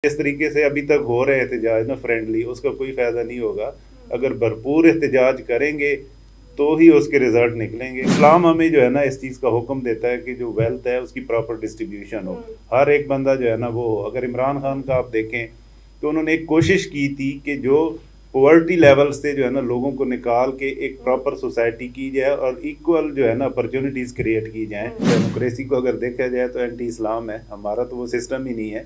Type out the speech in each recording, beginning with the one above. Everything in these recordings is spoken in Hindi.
जिस तरीके से अभी तक हो रहे एहतजाज ना फ्रेंडली, उसका कोई फ़ायदा नहीं होगा। अगर भरपूर एहतजाज करेंगे तो ही उसके रिजल्ट निकलेंगे। इस्लाम हमें जो है ना इस चीज़ का हुक्म देता है कि जो वेल्थ है उसकी प्रॉपर डिस्ट्रीब्यूशन हो, हर एक बंदा जो है ना वो हो। अगर इमरान खान का आप देखें तो उन्होंने एक कोशिश की थी कि जो पॉवर्टी लेवल से जो है ना लोगों को निकाल के एक प्रॉपर सोसाइटी की जाए और इक्वल जो है ना अपॉर्चुनिटीज़ क्रिएट की जाएँ। डेमोक्रेसी को अगर देखा जाए तो एंटी इस्लाम है, हमारा तो वो सिस्टम ही नहीं है,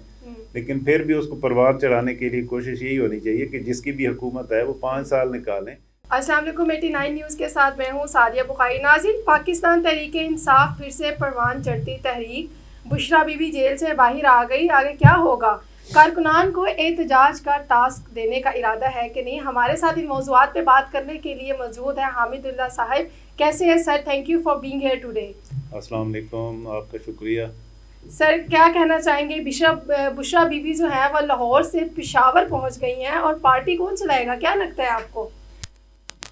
लेकिन फिर भी उसको परवान चढ़ाने के लिए कोशिश यही होनी चाहिए कि जिसकी भी हुकूमत है वो 5 साल निकालें। अस्सलाम वालेकुम 89 न्यूज़ के साथ मैं हूं सादिया बुखारी। नाज़रीन, पाकिस्तान तहरीक इंसाफ फिर से परवान चढ़ती तहरीक, बुशरा बीबी जेल से बाहर आ गई। आगे क्या होगा? कारकुनान को एहतजाज का टास्क देने का इरादा है कि नहीं? हमारे साथ इन मौज़ूआत पे बात करने के लिए मौजूद है हामिदुल्लाह साहिब। कैसे हैं sir? Thank you for being here today. अस्सलाम वालेकुम, आपका शुक्रिया। सर, क्या कहना चाहेंगे? बुशरा बीबी जो है वह लाहौर से पेशावर पहुंच गई हैं और पार्टी कौन चलाएगा, क्या लगता है आपको?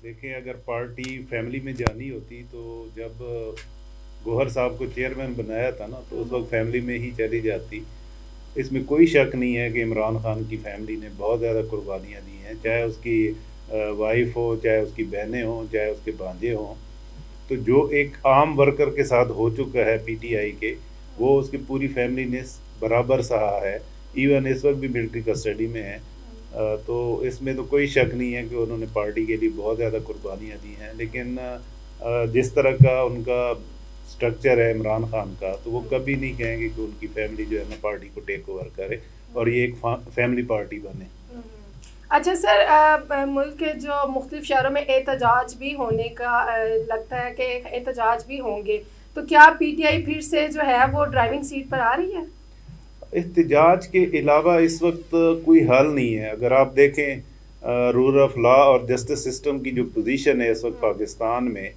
देखिए, अगर पार्टी फैमिली में जानी होती तो जब गौहर साहब को चेयरमैन बनाया था ना तो उस वक्त फैमिली में ही चली जाती। इसमें कोई शक नहीं है कि इमरान खान की फैमिली ने बहुत ज़्यादा कुर्बानियाँ दी हैं, चाहे उसकी वाइफ हो, चाहे उसकी बहनें हों, चाहे उसके भांजे हों। तो जो एक आम वर्कर के साथ हो चुका है पीटीआई के, वो उसकी पूरी फैमिली ने बराबर सहा है। इवन इस वक्त भी मिलिट्री कस्टडी में है। तो इसमें तो कोई शक नहीं है कि उन्होंने पार्टी के लिए बहुत ज़्यादा कुर्बानियाँ दी हैं। लेकिन जिस तरह का उनका स्ट्रक्चर है इमरान खान का, तो वो कभी नहीं कहेंगे कि उनकी फैमिली जो है ना पार्टी को टेक ओवर करे और ये एक फैमिली पार्टी बने। अच्छा सर, मुल्क के जो मुख्तलिफ शहरों में एहतजाज भी होने का लगता है कि एहतजाज भी होंगे, तो क्या पीटीआई फिर से जो है वो ड्राइविंग सीट पर आ रही है? एहतजाज के अलावा इस वक्त कोई हल नहीं है। अगर आप देखें रूल ऑफ लॉ और जस्टिस सिस्टम की जो पोजीशन है इस वक्त पाकिस्तान में,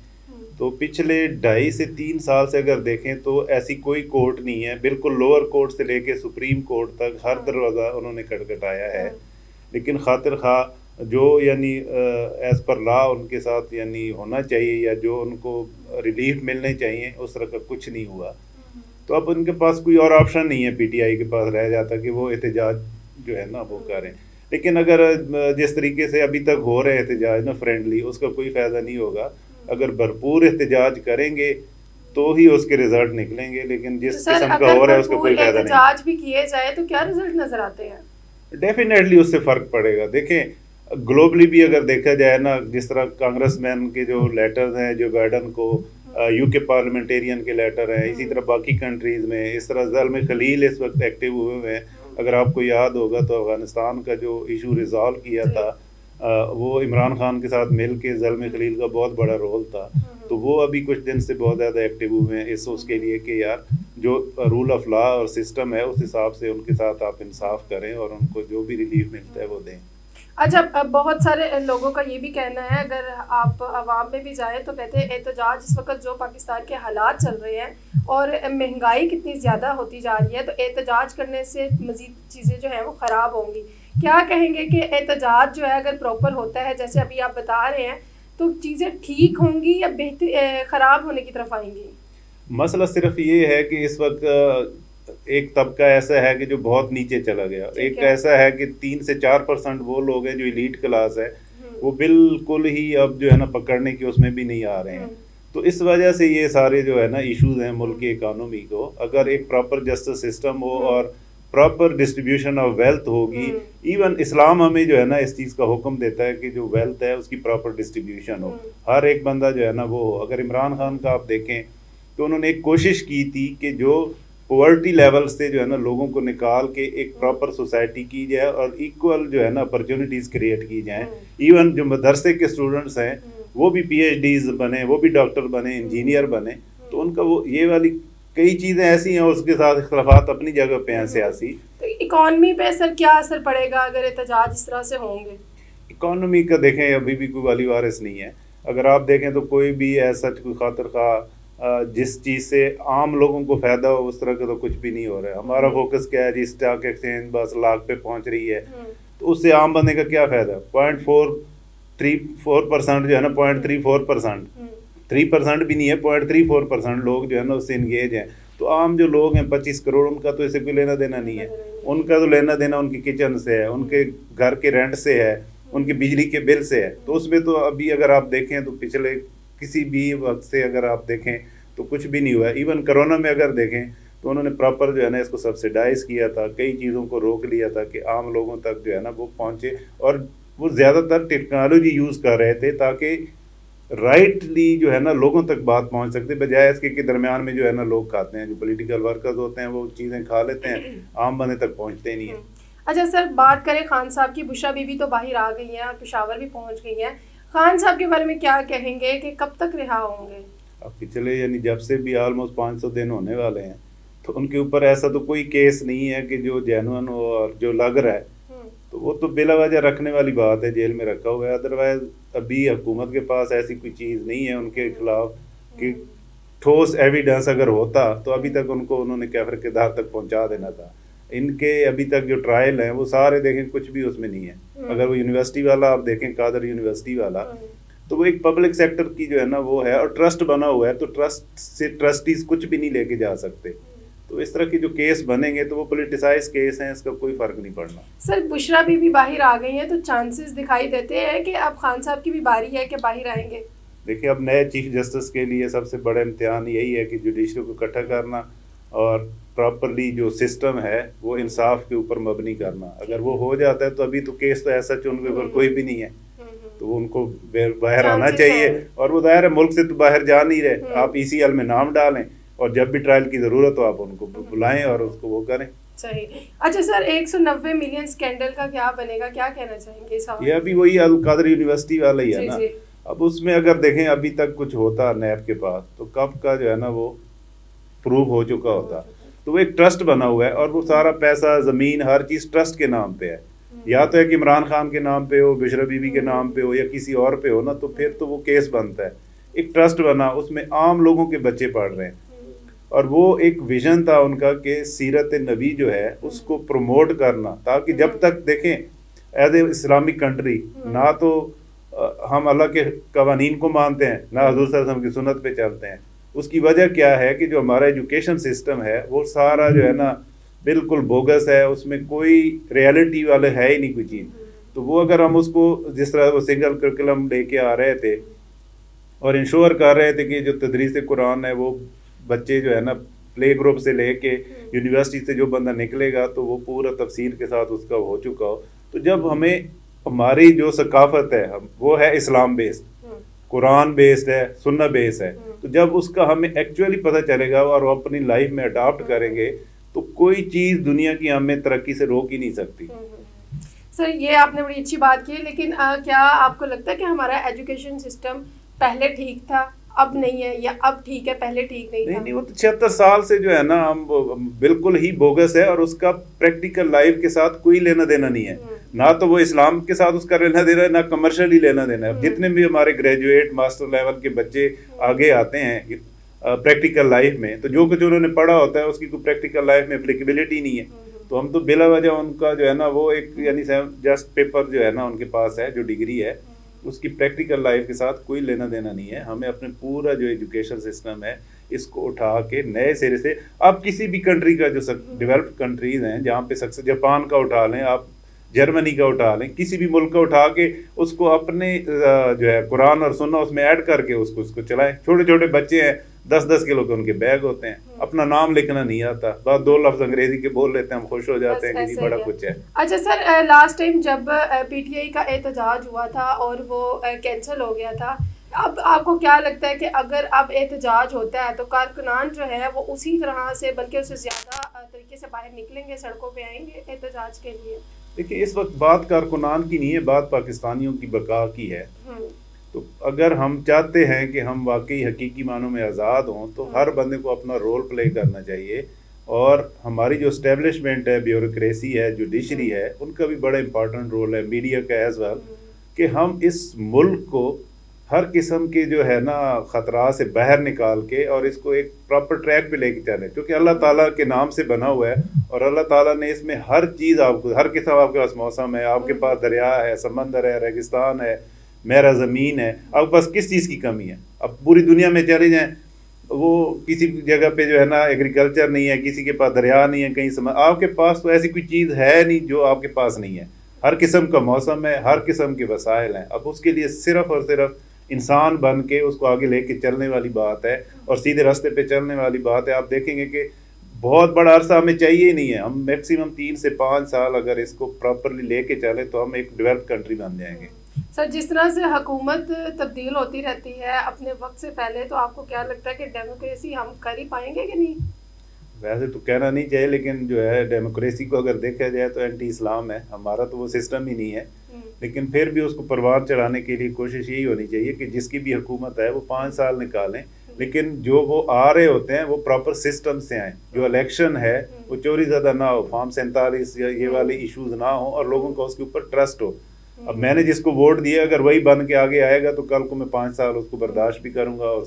तो पिछले 2.5 से 3 साल से अगर देखें तो ऐसी कोई कोर्ट नहीं है, बिल्कुल लोअर कोर्ट से लेके सुप्रीम कोर्ट तक हर दरवाज़ा उन्होंने खटखटाया है। लेकिन खातिर खा जो यानी एज़ पर लॉ उनके साथ यानी होना चाहिए या जो उनको रिलीफ मिलने चाहिए उस तरह का कुछ नहीं हुआ। तो अब उनके पास कोई और ऑप्शन नहीं है, पीटीआई के पास रह जाता कि वो एहतजाज जो है ना वो करें। लेकिन अगर जिस तरीके से अभी तक हो रहे एहतजाज ना फ्रेंडली, उसका कोई फ़ायदा नहीं होगा। अगर भरपूर एहतजाज करेंगे तो ही उसके रिजल्ट निकलेंगे। लेकिन जिस किस्म का हो रहा है उसका कोई फ़ायदा नहीं। एहतजाज भी किए जाए तो क्या रिजल्ट नजर आते हैं? डेफिनेटली उससे फ़र्क पड़ेगा। देखें, ग्लोबली भी अगर देखा जाए ना, जिस तरह कांग्रेसमैन के जो लेटर्स हैं जो बाइडन को, यूके पार्लियामेंटेरियन के लेटर हैं, इसी तरह बाकी कंट्रीज़ में इस तरह ज़ल्म खलील इस वक्त एक्टिव हुए हुए हैं। अगर आपको याद होगा तो अफ़गानिस्तान का जो इशू रिज़ॉल्व किया था वो इमरान खान के साथ मिल के ज़ल्म खलील का बहुत बड़ा रोल था। तो वो अभी कुछ दिन से बहुत ज़्यादा एक्टिव हुए हैं इस उसके लिए कि यार जो रूल ऑफ लॉ और सिस्टम है उस हिसाब से उनके साथ आप इंसाफ करें और उनको जो भी रिलीफ मिलता है वो दें। अच्छा, अब बहुत सारे लोगों का ये भी कहना है, अगर आप आवाम में भी जाएं तो कहते हैं एहतजाज इस वक्त जो पाकिस्तान के हालात चल रहे हैं और महंगाई कितनी ज़्यादा होती जा रही है, तो एहतजाज करने से मज़ीद चीज़ें जो हैं वो ख़राब होंगी। क्या कहेंगे कि एहतजाज जो है अगर प्रॉपर होता है जैसे अभी आप बता रहे हैं, तो चीज़ें ठीक होंगी या बेहतर ख़राब होने की तरफ आएंगी? मसला सिर्फ ये है कि इस वक्त एक तबका ऐसा है कि जो बहुत नीचे चला गया, एक ऐसा है कि 3 से 4% वो लोग हैं जो एलीट क्लास है, वो बिल्कुल ही अब जो है ना पकड़ने की उसमें भी नहीं आ रहे हैं। तो इस वजह से ये सारे जो है ना इश्यूज हैं मुल्क की इकानमी को। अगर एक प्रॉपर जस्टिस सिस्टम हो और प्रॉपर डिस्ट्रीब्यूशन ऑफ वेल्थ होगी, इवन इस्लाम हमें जो है ना इस चीज़ का हुक्म देता है कि जो वेल्थ है उसकी प्रॉपर डिस्ट्रीब्यूशन हो, हर एक बंदा जो है ना वो हो। अगर इमरान खान का आप देखें तो उन्होंने एक कोशिश की थी कि जो पॉवर्टी लेवल से जो है ना लोगों को निकाल के एक प्रॉपर सोसाइटी की जाए और इक्वल जो है ना अपॉर्चुनिटीज़ क्रिएट की जाएँ। इवन जो मदरसे के स्टूडेंट्स हैं वो भी पीएचडीज बने, वो भी डॉक्टर बने, इंजीनियर बने। तो उनका वो ये वाली कई चीज़ें ऐसी हैं, उसके साथ इख्तलाफात अपनी जगह पे हैं सियासी। तो इकॉनमी पे सर क्या असर पड़ेगा अगर एहतजाज इस तरह से होंगे? इकॉनमी का देखें अभी भी कोई वाली वारिस नहीं है। अगर आप देखें तो कोई भी ऐसा कोई खातिर खा जिस चीज़ से आम लोगों को फ़ायदा हो उस तरह का तो कुछ भी नहीं हो रहा है। हमारा फोकस क्या है जी, स्टॉक एक्सचेंज बस लाख पे पहुंच रही है, तो उससे आम बंदे का क्या फ़ायदा? 0.434% जो है ना, 0.34%, 3% भी नहीं है, 0.34% लोग जो है ना उससे इंगेज हैं। तो आम जो लोग हैं 25 करोड़, उनका तो इससे कोई लेना देना नहीं है। उनका तो लेना देना उनके किचन से है, उनके घर के रेंट से है, उनके बिजली के बिल से है। तो उसमें तो अभी अगर आप देखें तो पिछले किसी भी वक्त से अगर आप देखें तो कुछ भी नहीं हुआ है। इवन कोरोना में अगर देखें तो उन्होंने प्रॉपर जो है ना इसको सब्सिडाइज किया था, कई चीज़ों को रोक लिया था कि आम लोगों तक जो है ना वो पहुँचे, और वो ज़्यादातर टेक्नोलॉजी यूज़ कर रहे थे ताकि राइटली जो है ना लोगों तक बात पहुंच सकती, बजाय इसके के दरमियान में जो है ना लोग खाते हैं, जो पॉलिटिकल वर्कर्स होते हैं वो चीज़ें खा लेते हैं, आम बंदे तक पहुंचते ही नहीं है। अच्छा सर, बात करें खान साहब की, बुशरा बीबी तो बाहर आ गई हैं और पेशावर भी पहुंच गई हैं, खान साहब के बारे में क्या कहेंगे कि कब तक रिहा होंगे? अब पिछले यानी जब से भी ऑलमोस्ट 500 दिन होने वाले हैं, तो उनके ऊपर ऐसा तो कोई केस नहीं है कि जो जेन्युइन हो और जो लग रहा है तो वो तो बिला वजह रखने वाली बात है, जेल में रखा हुआ है। अदरवाइज अभी हुकूमत के पास ऐसी कोई चीज़ नहीं है उनके खिलाफ कि ठोस एविडेंस अगर होता तो अभी तक उनको उन्होंने कैफर के दार तक पहुंचा देना था। इनके अभी तक जो ट्रायल हैं वो सारे देखें कुछ भी उसमें नहीं है। अगर वो यूनिवर्सिटी वाला आप देखें, कादर यूनिवर्सिटी वाला, तो वो एक पब्लिक सेक्टर की जो है ना वो है और ट्रस्ट बना हुआ है, तो ट्रस्ट से ट्रस्टीज कुछ भी नहीं लेके जा सकते। तो इस तरह के जो केस बनेंगे तो वो पॉलिटिसाइज केस हैं, इसका कोई फर्क नहीं पड़ना। सर बुशरा बीबी बाहर आ गई हैं तो चांसेस दिखाई देते हैं कि अब खान साहब की भी बारी है कि बाहर आएंगे? देखिए, अब नए चीफ जस्टिस के लिए सबसे बड़ा इम्तिहान यही है कि जुडिशरी को इकट्ठा करना और प्रॉपरली जो सिस्टम है वो इंसाफ के ऊपर मबनी करना। अगर वो हो जाता है तो अभी तो केस तो ऐसा उनके ऊपर कोई भी नहीं है, तो वो उनको बाहर आना चाहिए। और वो दायर है मुल्क से तो बाहर जा नहीं रहे, आप ECL में नाम डालें और जब भी ट्रायल की जरूरत हो आप उनको बुलाएं और उसको वो करें। सही। अच्छा सर, 190 मिलियन स्कैंडल का क्या बनेगा, क्या कहना चाहेंगे इस ये अभी वही कादर यूनिवर्सिटी वाला ही है ना। अब उसमें अगर देखें अभी तक कुछ होता नैब के पास तो कब का जो है ना वो प्रूव हो चुका होता। तो वो एक ट्रस्ट बना हुआ है और वो सारा पैसा, जमीन, हर चीज ट्रस्ट के नाम पे है। या तो है कि इमरान खान के नाम पे हो, बुशरा बीबी के नाम पे हो या किसी और पे हो ना, तो फिर तो वो केस बनता है। एक ट्रस्ट बना, उसमें आम लोगों के बच्चे पढ़ रहे हैं और वो एक विजन था उनका कि सीरत नबी जो है उसको प्रमोट करना, ताकि जब तक देखें एज ए इस्लामिक कंट्री ना तो हम अल्लाह के कवानीन को मानते हैं ना हज़ूर सल्लल्लाहु अलैहि वसल्लम की सुन्नत पे चलते हैं। उसकी वजह क्या है कि जो हमारा एजुकेशन सिस्टम है वो सारा जो है ना बिल्कुल बोगस है, उसमें कोई रियलिटी वाले है ही नहीं कोई चीज़। तो वो अगर हम उसको जिस तरह वो सिंगल करिकुलम लेके आ रहे थे और इंश्योर कर रहे थे कि जो तदरीस कुरान है वो बच्चे जो है ना प्ले ग्रुप से लेके यूनिवर्सिटी से जो बंदा निकलेगा तो वो पूरा तफसील के साथ उसका हो चुका हो, तो जब हमें हमारी जो सकाफत है वो है इस्लाम बेस्ड, कुरान बेस्ड है, सुन्ना बेस्ड है, तो जब उसका हमें एक्चुअली पता चलेगा और वो अपनी लाइफ में अडॉप्ट करेंगे तो कोई चीज़ दुनिया की हमें तरक्की से रोक ही नहीं सकती। सर ये आपने बड़ी अच्छी बात की, लेकिन क्या आपको लगता है कि हमारा एजुकेशन सिस्टम पहले ठीक था अब नहीं है, या अब ठीक है पहले ठीक नहीं था? नहीं, वो तो 76 साल से जो है ना हम बिल्कुल ही बोगस है और उसका प्रैक्टिकल लाइफ के साथ कोई लेना देना नहीं है। ना तो वो इस्लाम के साथ उसका लेना देना है, ना कमर्शियली लेना देना है। जितने भी हमारे ग्रेजुएट मास्टर लेवल के बच्चे आगे आते हैं प्रैक्टिकल लाइफ में, तो जो कुछ उन्होंने पढ़ा होता है उसकी कोई प्रैक्टिकल लाइफ में एप्लीकेबिलिटी नहीं है। तो हम तो बिला वजह उनका जो है ना वो एक यानी जस्ट पेपर जो है ना उनके पास है, जो डिग्री है उसकी प्रैक्टिकल लाइफ के साथ कोई लेना देना नहीं है। हमें अपने पूरा जो एजुकेशन सिस्टम है इसको उठा के नए सिरे से, आप किसी भी कंट्री का जो डेवलप्ड कंट्रीज हैं जहाँ पे सक्सेस, जापान का उठा लें आप, जर्मनी का उठा लें, किसी भी मुल्क का उठा के उसको अपने जो है कुरान और सुन्ना उसमें ऐड करके उसको चलाएं। छोटे छोटे बच्चे हैं 10-10 किलो के उनके बैग होते हैं, अपना नाम लिखना नहीं आता, बस 2 लफ्ज अंग्रेजी के बोल लेते हैं, हम खुश हो जाते हैं कि जी बड़ा कुछ है। अच्छा सर, लास्ट टाइम जब PTI का एहतजाज हुआ था और वो कैंसिल हो गया था, अब आपको क्या लगता है कि अगर अब एहतजाज होता है तो कारकुनान जो है वो उसी तरह से बल्कि उससे ज़्यादा तरीके से बाहर निकलेंगे, सड़कों पे आएंगे एहतजाज के लिए? देखिए, इस वक्त बात कारकुनान की नहीं है, बात पाकिस्तानियों की बका की है। तो अगर हम चाहते हैं कि हम वाकई हकीकी मानों में आज़ाद हों तो हर बंदे को अपना रोल प्ले करना चाहिए। और हमारी जो इस्टेब्लिशमेंट है, ब्यूरोक्रेसी है, जुडिशरी है, उनका भी बड़ा इंपॉर्टेंट रोल है, मीडिया का एज वेल, कि हम इस मुल्क को हर किस्म के जो है ना ख़तरा से बाहर निकाल के और इसको एक प्रॉपर ट्रैक पे लेके चलें, क्योंकि अल्लाह ताला के नाम से बना हुआ है और अल्लाह ताला ने इसमें हर चीज़ आपको, हर किस्म, आपके पास मौसम है, आपके पास दरिया है, समंदर है, रेगिस्तान है, मेरा ज़मीन है, आपके पास किस चीज़ की कमी है? अब पूरी दुनिया में चले जाएं, वो किसी जगह पे जो है ना एग्रीकल्चर नहीं है, किसी के पास दरिया नहीं है, कहीं आपके पास तो ऐसी कोई चीज़ है नहीं जो आपके पास नहीं है। हर किस्म का मौसम है, हर किस्म के वसाइल हैं। अब उसके लिए सिर्फ और सिर्फ इंसान बन के उसको आगे लेके चलने वाली बात है और सीधे रास्ते पे चलने वाली बात है। आप देखेंगे कि बहुत बड़ा अरसा हमें चाहिए ही नहीं है। हम मैक्सिमम 3 से 5 साल अगर इसको प्रॉपरली लेके चले तो हम एक डेवलप्ड कंट्री बन जाएंगे। सर, जिस तरह से हुकूमत तब्दील होती रहती है अपने वक्त से पहले, तो आपको क्या लगता है कि डेमोक्रेसी हम कर ही पाएंगे कि नहीं? वैसे तो कहना नहीं चाहिए, लेकिन जो है डेमोक्रेसी को अगर देखा जाए तो एंटी इस्लाम है। हमारा तो वो सिस्टम ही नहीं है, लेकिन फिर भी उसको परवान चढ़ाने के लिए कोशिश यही होनी चाहिए कि जिसकी भी हुकूमत है वो 5 साल निकालें, लेकिन जो वो आ रहे होते हैं वो प्रॉपर सिस्टम से आए। जो इलेक्शन है वो चोरी ज़्यादा ना हो, फॉर्म 47 या ये वाले इश्यूज ना हो और लोगों को उसके ऊपर ट्रस्ट हो। अब मैंने जिसको वोट दिया अगर वही बन के आगे आएगा तो कल को मैं 5 साल उसको बर्दाश्त भी करूँगा और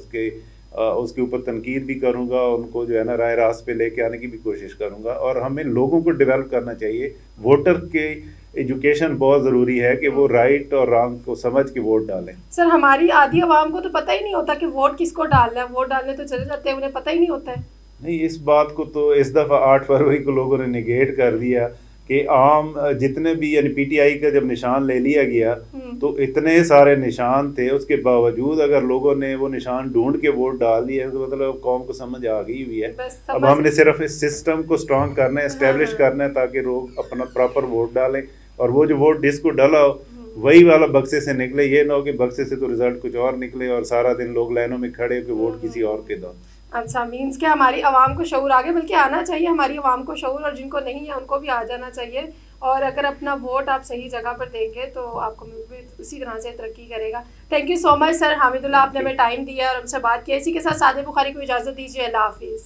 उसके ऊपर तनकीद भी करूँगा, उनको जो है ना राय रास्त पे लेके आने की भी कोशिश करूँगा। और हमें लोगों को डेवलप करना चाहिए। वोटर के एजुकेशन बहुत ज़रूरी है कि वो राइट और रॉन्ग को समझ के वोट डालें। सर, हमारी आधी आवाम को तो पता ही नहीं होता कि वोट किसको डालना है। वोट डालने तो चले जाते हैं, उन्हें पता ही नहीं होता है। नहीं, इस बात को तो इस दफ़ा 8 फरवरी को लोगों ने निगेट कर दिया कि आम जितने भी यानी पीटीआई का जब निशान ले लिया गया तो इतने सारे निशान थे, उसके बावजूद अगर लोगों ने वो निशान ढूंढ के वोट डाल दिए तो मतलब कौम को समझ आ गई हुई है। अब हमने सिर्फ इस सिस्टम को स्ट्रॉन्ग करना है, एस्टेब्लिश करना है ताकि लोग अपना प्रॉपर वोट डालें और वो जो वोट जिसको डाला हो वही वाला बक्से से निकले। ये ना हो कि बक्से से तो रिजल्ट कुछ और निकले और सारा दिन लोग लाइनों में खड़े कि वोट किसी और के दो। अच्छा, मीन्स क्या हमारी आवाम को शऊर आगे बल्कि आना चाहिए, हमारी आवाम को शऊर, और जिनको नहीं है उनको भी आ जाना चाहिए। और अगर अपना वोट आप सही जगह पर देंगे तो आपको भी उसी तरह से तरक्की करेगा। Thank you so much sir Hamidullah, आपने हमें टाइम दिया और हमसे बात की। इसी के साथ सादिया बुखारी को इजाज़त दीजिए। अल्लाह हाफिज़।